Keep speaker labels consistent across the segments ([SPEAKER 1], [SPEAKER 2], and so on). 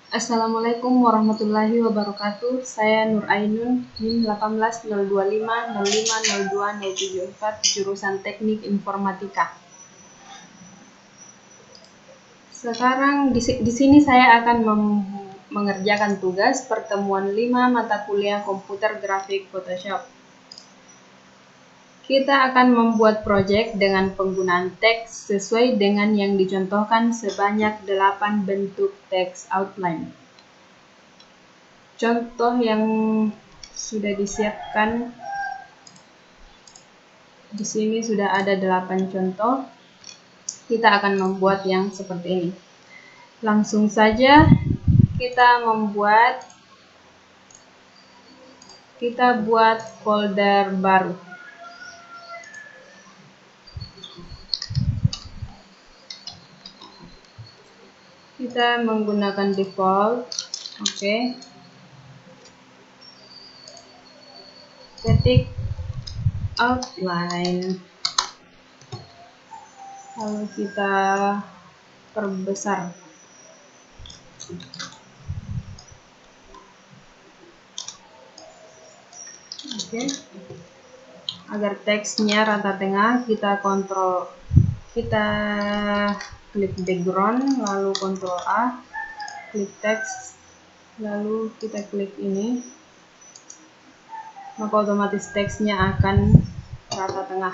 [SPEAKER 1] Assalamualaikum warahmatullahi wabarakatuh. Saya Nur Ainun, NIM 180250500274, jurusan Teknik Informatika. Sekarang di sini saya akan mengerjakan tugas pertemuan 5 mata kuliah komputer grafik Photoshop. Kita akan membuat proyek dengan penggunaan teks sesuai dengan yang dicontohkan sebanyak 8 bentuk teks outline. Contoh yang sudah disiapkan di sini sudah ada 8 contoh. Kita akan membuat yang seperti ini. Langsung saja kita buat folder baru. Kita menggunakan default. Oke. Ketik outline. Lalu kita perbesar. Oke. Agar teksnya rata tengah, kita klik background, lalu Ctrl A, klik teks, lalu kita klik ini, maka otomatis teksnya akan rata tengah.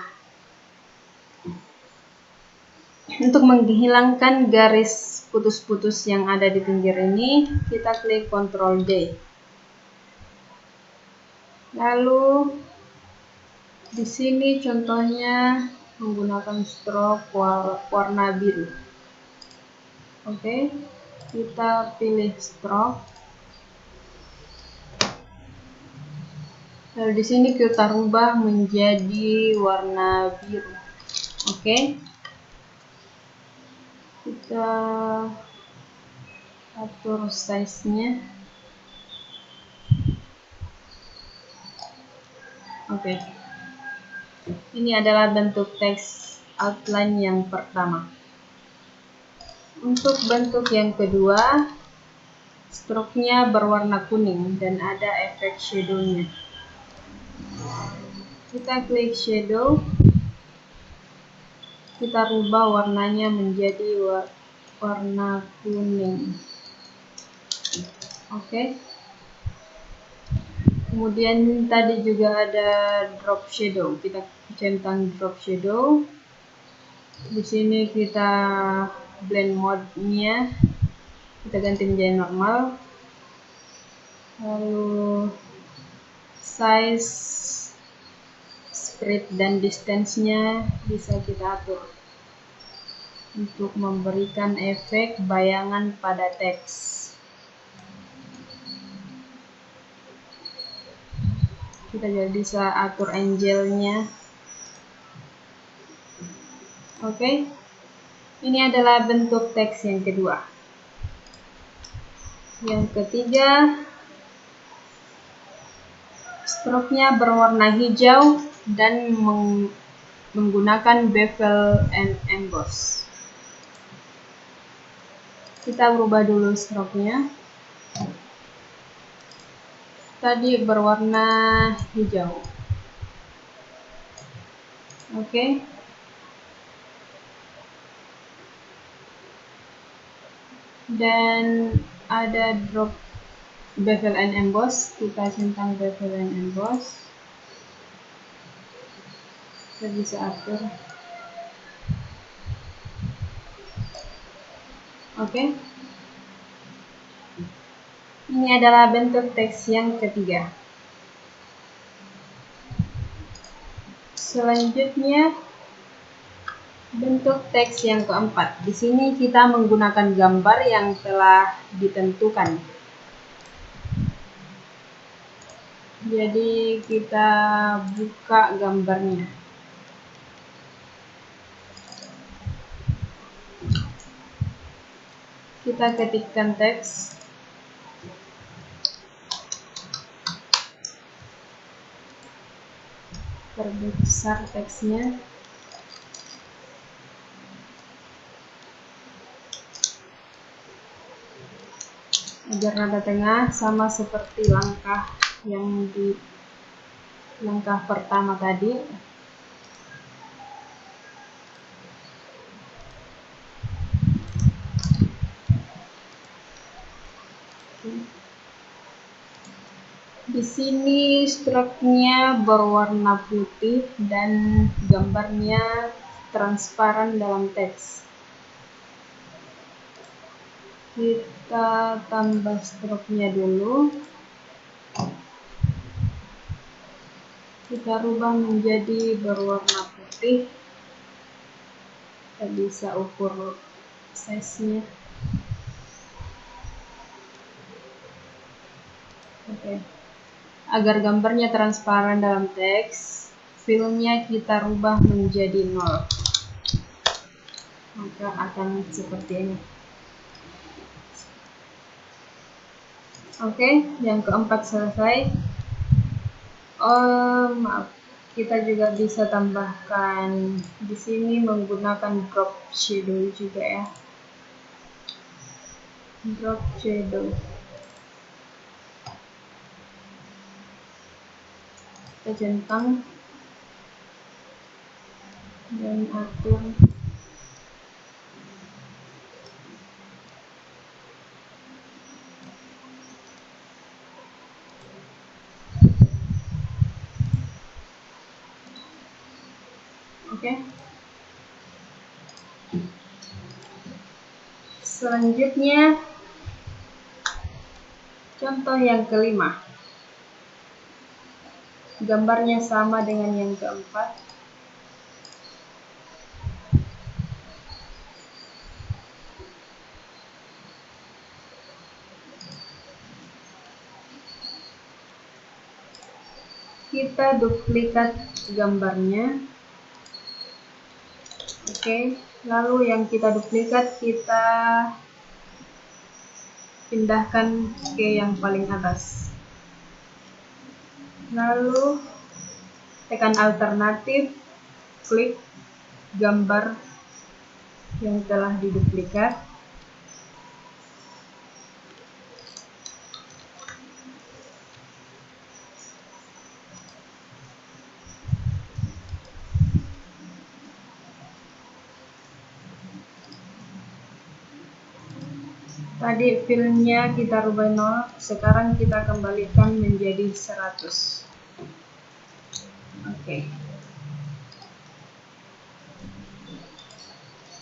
[SPEAKER 1] Untuk menghilangkan garis putus-putus yang ada di pinggir ini, kita klik Ctrl D. Lalu di sini contohnya menggunakan stroke warna biru. Oke, kita pilih stroke. Lalu di sini kita rubah menjadi warna biru. Oke. Kita atur size-nya. Oke. Ini adalah bentuk teks outline yang pertama. Untuk bentuk yang kedua, stroke-nya berwarna kuning dan ada efek shadow-nya. Kita klik shadow. Kita rubah warnanya menjadi warna kuning. Oke. Kemudian tadi juga ada drop shadow. Kita centang drop shadow. Di sini kita blend mode-nya kita ganti menjadi normal. Lalu size, spread dan distance-nya bisa kita atur untuk memberikan efek bayangan pada teks. Kita juga bisa atur angle-nya. Oke. Ini adalah bentuk teks yang kedua. Yang ketiga, stroke-nya berwarna hijau dan menggunakan bevel and emboss. Kita ubah dulu stroke-nya. Tadi berwarna hijau. Oke. Dan ada drop bevel and emboss. Kita centang bevel and emboss. Kita bisa atur. Oke. Ini adalah bentuk teks yang ketiga. Selanjutnya, bentuk teks yang keempat. Di sini kita menggunakan gambar yang telah ditentukan. Jadi kita buka gambarnya. Kita ketikkan teks. Perbesar teksnya. agar nada tengah sama seperti langkah yang di langkah pertama tadi. Di sini stroke-nya berwarna putih dan gambarnya transparan dalam teks. Kita tambah stroke-nya dulu. Kita rubah menjadi berwarna putih. Kita bisa ukur size-nya. Oke. Agar gambarnya transparan dalam teks, filmnya kita rubah menjadi 0. Maka akan seperti ini. Oke, yang keempat selesai. Maaf, kita juga bisa tambahkan di sini menggunakan drop shadow juga ya. Drop shadow. Kita centang dan atur. Oke. Selanjutnya, contoh yang kelima. Gambarnya sama dengan yang keempat. Kita duplikat gambarnya. Oke, lalu yang kita duplikat kita pindahkan ke yang paling atas. Lalu tekan alternatif, klik gambar yang telah diduplikat. Tadi filmnya kita rubah 0, sekarang kita kembalikan menjadi 100. Oke.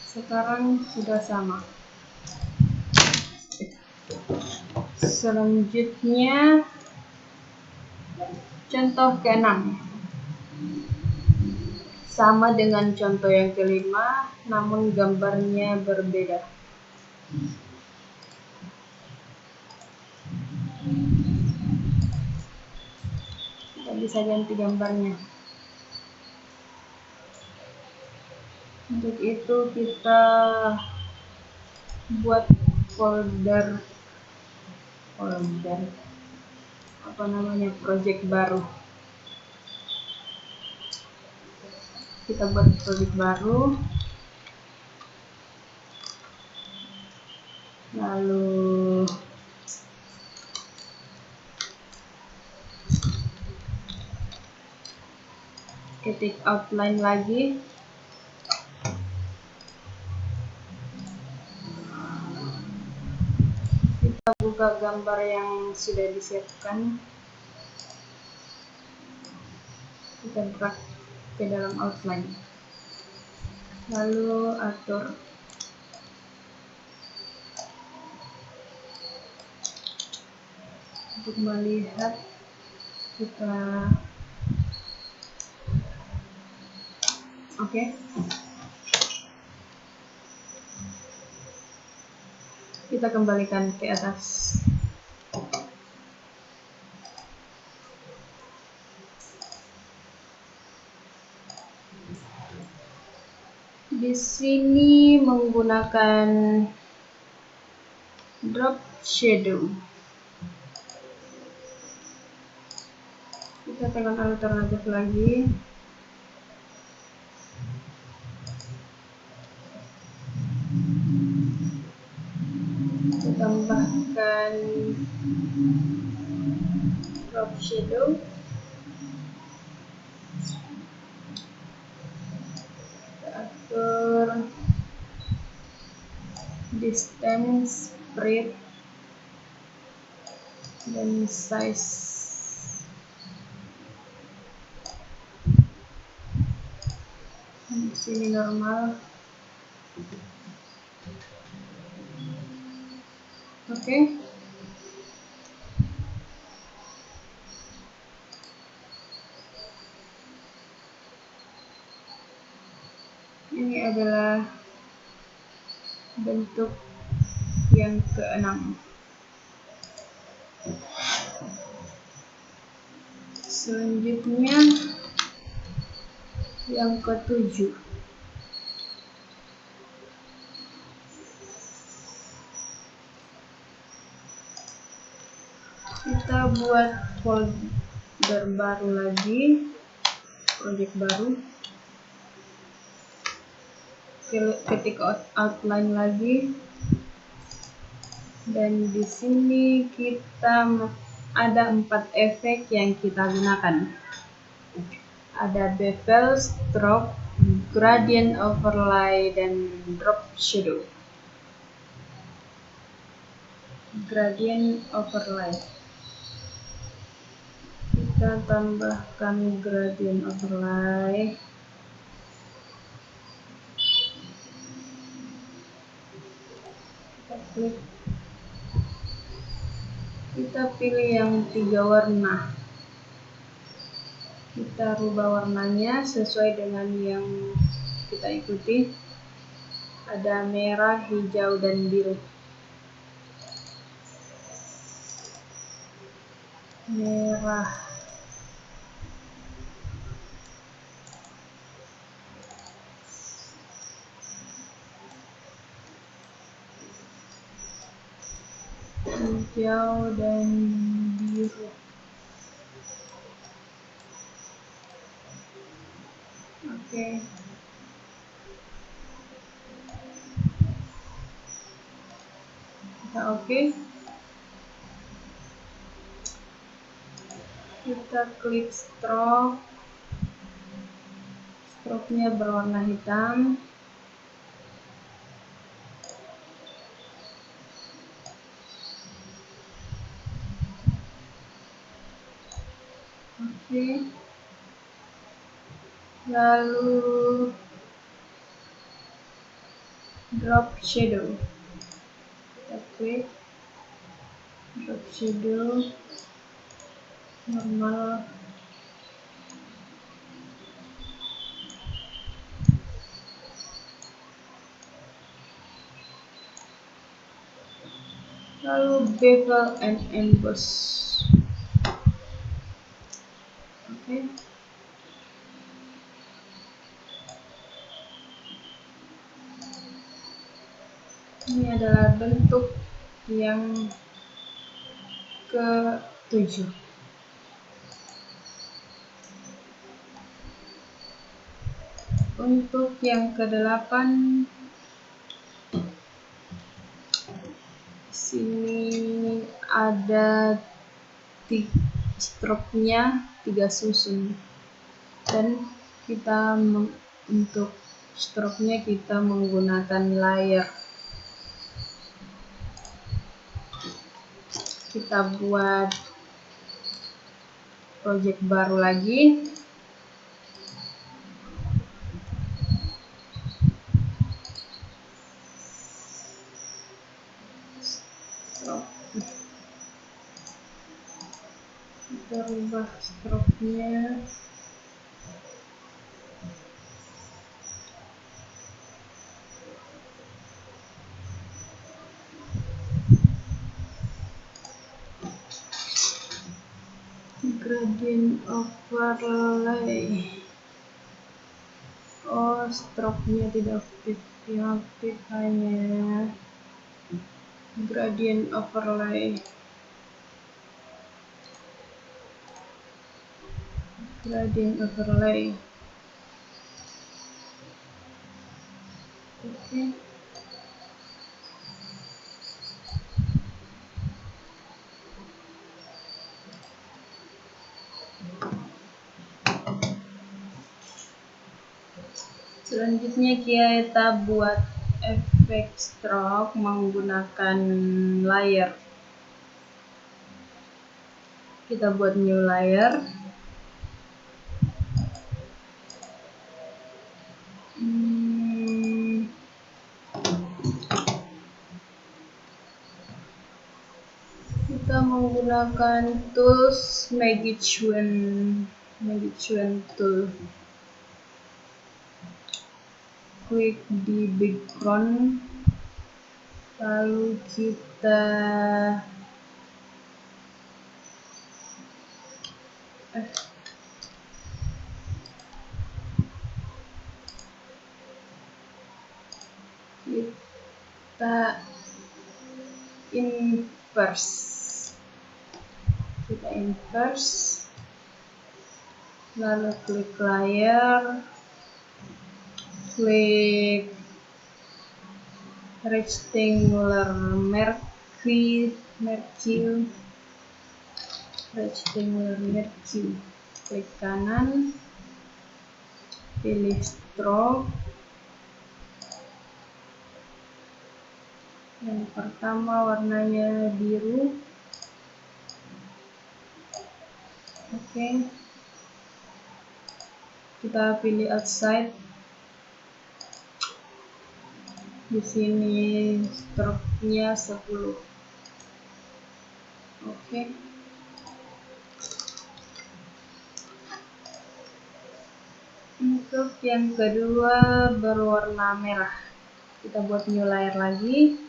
[SPEAKER 1] Sekarang sudah sama. Selanjutnya, contoh ke-6. Sama dengan contoh yang kelima, namun gambarnya berbeda. Kita bisa ganti gambarnya. Untuk itu kita buat folder project baru. Kita buat project baru, lalu ketik outline lagi. Kita buka gambar yang sudah disiapkan. Kita drag ke dalam outline. Lalu atur. Untuk melihat, kita oke. Kita kembalikan ke atas. Di sini menggunakan drop shadow. Kita tekan alternatif lagi. Kita tambahkan gunakan drop shadow. Atur distance, breadth, dan size. Di sini normal. Oke. Ini adalah bentuk yang keenam. Selanjutnya yang ketujuh. Kita buat folder baru lagi, project baru. Ketik outline lagi, dan di sini kita ada 4 efek yang kita gunakan. Ada bevel, stroke, gradient overlay, dan drop shadow. Gradient overlay. Kita tambahkan gradient overlay. Kita klik. Kita pilih yang 3 warna. Kita rubah warnanya sesuai dengan yang kita ikuti. Ada merah, hijau, dan biru. Merah, hijau, dan biru. Oke. Kita oke. Kita klik stroke. Stroke-nya berwarna hitam. Oke. Lalu drop shadow. Kita klik drop shadow normal. Lalu bevel and emboss. Oke. Ini adalah bentuk yang ke-7. Untuk yang ke-8, sini ada stroke-nya 3 susun, dan kita untuk stroke-nya kita menggunakan layer. Kita buat project baru lagi. Kita rubah stroke-nya. Gradient overlay. Oh, stroke-nya tidak aktif. Yang aktif hanya gradient overlay. Gradient overlay. Oke. Selanjutnya kita buat efek stroke menggunakan layer. Kita buat new layer. Kita menggunakan tools Magic Wand tool. Klik di background, lalu kita inverse, lalu klik layer, klik rectangular merge, klik kanan, pilih stroke. Yang pertama warnanya biru. Oke. Kita pilih outside. Di sini stroke-nya 10. Oke. Untuk yang kedua berwarna merah. Kita buat new layer lagi.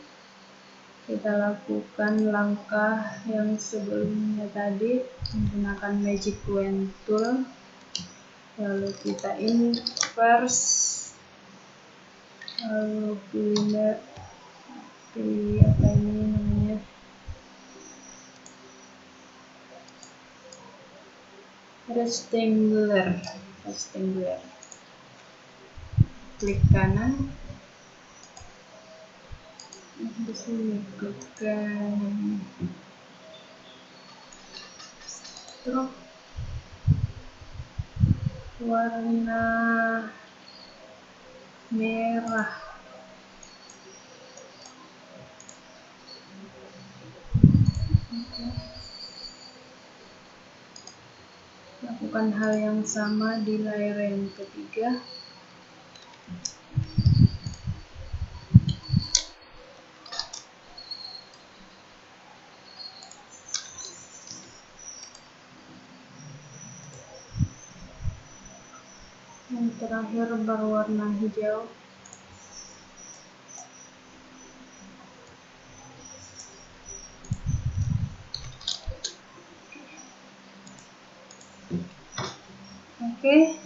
[SPEAKER 1] Kita lakukan langkah yang sebelumnya tadi menggunakan Magic Wand tool, lalu kita inverse, lalu pilih apa ini namanya, rectangular, klik kanan. Di sini klik kanan, stroke warna merah. Lakukan hal yang sama di layer yang ketiga. Yang terakhir berwarna hijau. Oke,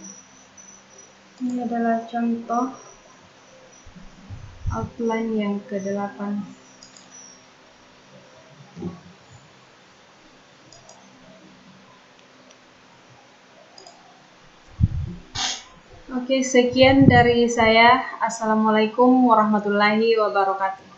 [SPEAKER 1] ini adalah contoh outline yang ke-8. Oke, sekian dari saya. Assalamualaikum warahmatullahi wabarakatuh.